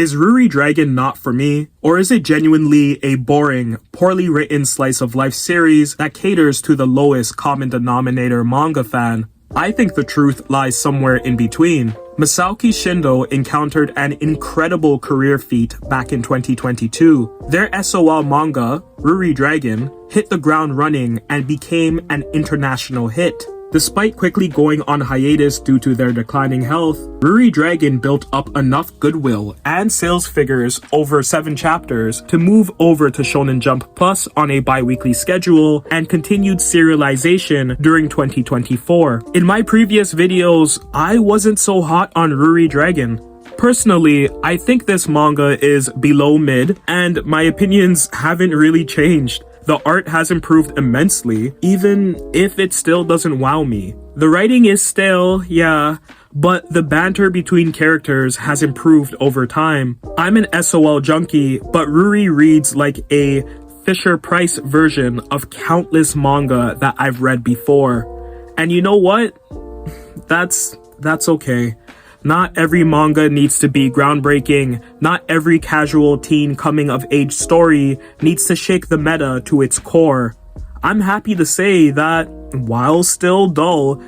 Is Ruri Dragon not for me? Or is it genuinely a boring, poorly written slice of life series that caters to the lowest common denominator manga fan? I think the truth lies somewhere in between. Masaki Shindo encountered an incredible career feat back in 2022. Their SOL manga, Ruri Dragon, hit the ground running and became an international hit. Despite quickly going on hiatus due to their declining health, Ruri Dragon built up enough goodwill and sales figures over 7 chapters to move over to Shonen Jump Plus on a bi-weekly schedule and continued serialization during 2024. In my previous videos, I wasn't so hot on Ruri Dragon. Personally, I think this manga is below mid, and my opinions haven't really changed. The art has improved immensely, even if it still doesn't wow me. The writing is stale, yeah, but the banter between characters has improved over time. I'm an SOL junkie, but Ruri reads like a Fisher-Price version of countless manga that I've read before. And you know what? That's okay. Not every manga needs to be groundbreaking. Not every casual teen coming-of-age story needs to shake the meta to its core. I'm happy to say that, while still dull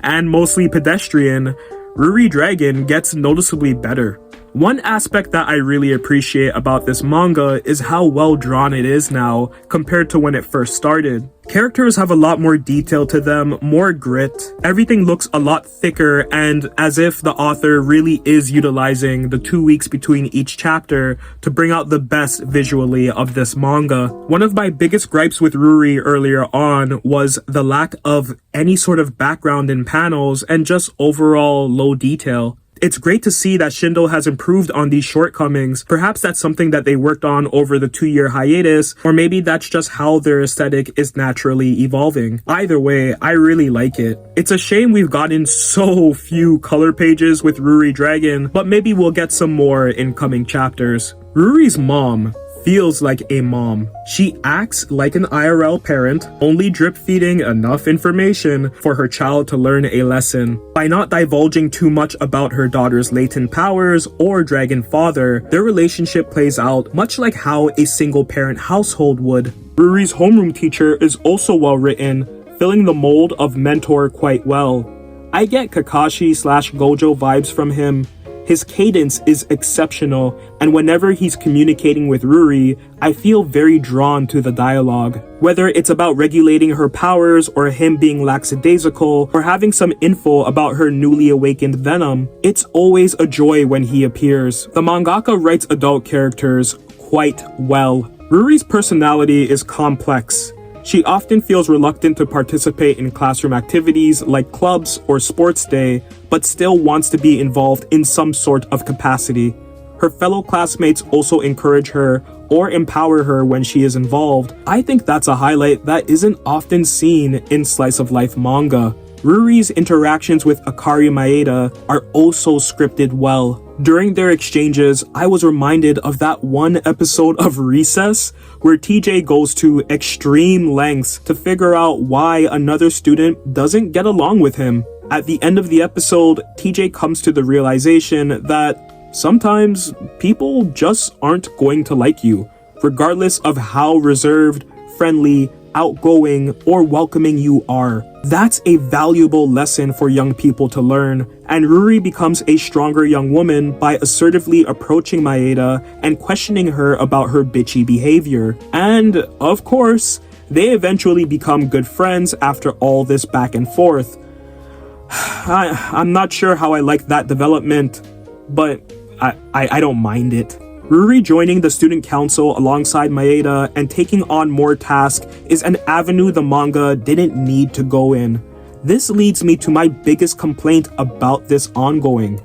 and mostly pedestrian, Ruri Dragon gets noticeably better. One aspect that I really appreciate about this manga is how well drawn it is now compared to when it first started. Characters have a lot more detail to them, more grit. Everything looks a lot thicker, and as if the author really is utilizing the 2 weeks between each chapter to bring out the best visually of this manga. One of my biggest gripes with Ruri earlier on was the lack of any sort of background in panels and just overall low detail. It's great to see that Shindo has improved on these shortcomings. Perhaps that's something that they worked on over the 2-year hiatus, or maybe that's just how their aesthetic is naturally evolving. Either way, I really like it. It's a shame we've gotten so few color pages with Ruri Dragon, but maybe we'll get some more in coming chapters. Ruri's mom feels like a mom. She acts like an IRL parent, only drip feeding enough information for her child to learn a lesson. By not divulging too much about her daughter's latent powers or dragon father, their relationship plays out much like how a single parent household would. Ruri's homeroom teacher is also well written, filling the mold of mentor quite well. I get Kakashi/Gojo vibes from him. His cadence is exceptional, and whenever he's communicating with Ruri, I feel very drawn to the dialogue. Whether it's about regulating her powers, or him being lackadaisical, or having some info about her newly awakened venom, it's always a joy when he appears. The mangaka writes adult characters quite well. Ruri's personality is complex. She often feels reluctant to participate in classroom activities like clubs or sports day, but still wants to be involved in some sort of capacity. Her fellow classmates also encourage her or empower her when she is involved. I think that's a highlight that isn't often seen in slice of life manga. Ruri's interactions with Akari Maeda are also scripted well. During their exchanges, I was reminded of that one episode of Recess where TJ goes to extreme lengths to figure out why another student doesn't get along with him. At the end of the episode, TJ comes to the realization that sometimes people just aren't going to like you, regardless of how reserved, friendly, outgoing, or welcoming you are. That's a valuable lesson for young people to learn, and Ruri becomes a stronger young woman by assertively approaching Maeda and questioning her about her bitchy behavior. And, of course, they eventually become good friends after all this back and forth. I'm not sure how I like that development, but I don't mind it. Ruri joining the student council alongside Maeda and taking on more tasks is an avenue the manga didn't need to go in. This leads me to my biggest complaint about this ongoing.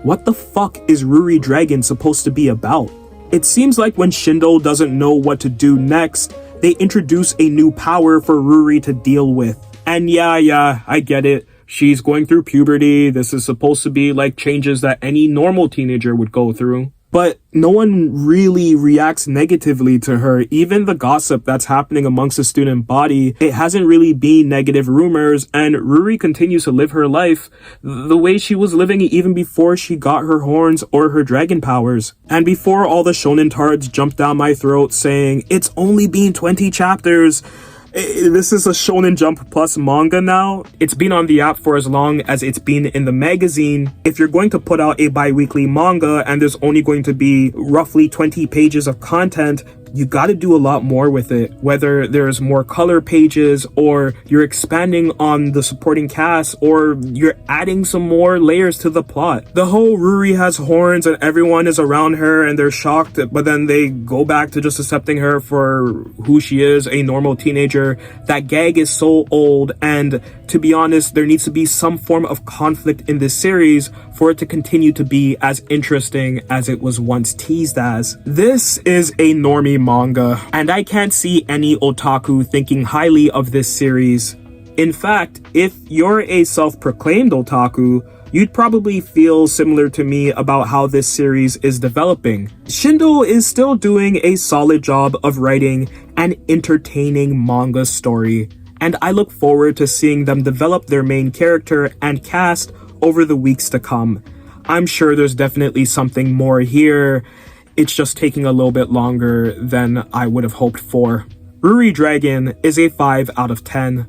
What the fuck is Ruri Dragon supposed to be about? It seems like when Shindo doesn't know what to do next, they introduce a new power for Ruri to deal with. And yeah, I get it. She's going through puberty. This is supposed to be like changes that any normal teenager would go through. but no one really reacts negatively to her. Even the gossip that's happening amongst the student body, it hasn't really been negative rumors, and Ruri continues to live her life the way she was living even before she got her horns or her dragon powers. And before all the shonen tards jumped down my throat saying, it's only been 20 chapters, this is a Shonen Jump Plus manga now. It's been on the app for as long as it's been in the magazine. If you're going to put out a bi-weekly manga and there's only going to be roughly 20 pages of content, you gotta do a lot more with it. Whether there's more color pages, or you're expanding on the supporting cast, or you're adding some more layers to the plot. The whole Ruri has horns and everyone is around her and they're shocked, but then they go back to just accepting her for who she is, a normal teenager. That gag is so old, and to be honest, there needs to be some form of conflict in this series for it to continue to be as interesting as it was once teased as. This is a normie manga, and I can't see any otaku thinking highly of this series. In fact, if you're a self-proclaimed otaku, you'd probably feel similar to me about how this series is developing. Shindo is still doing a solid job of writing an entertaining manga story, and I look forward to seeing them develop their main character and cast over the weeks to come. I'm sure there's definitely something more here. It's just taking a little bit longer than I would have hoped for. Ruri Dragon is a 5 out of 10.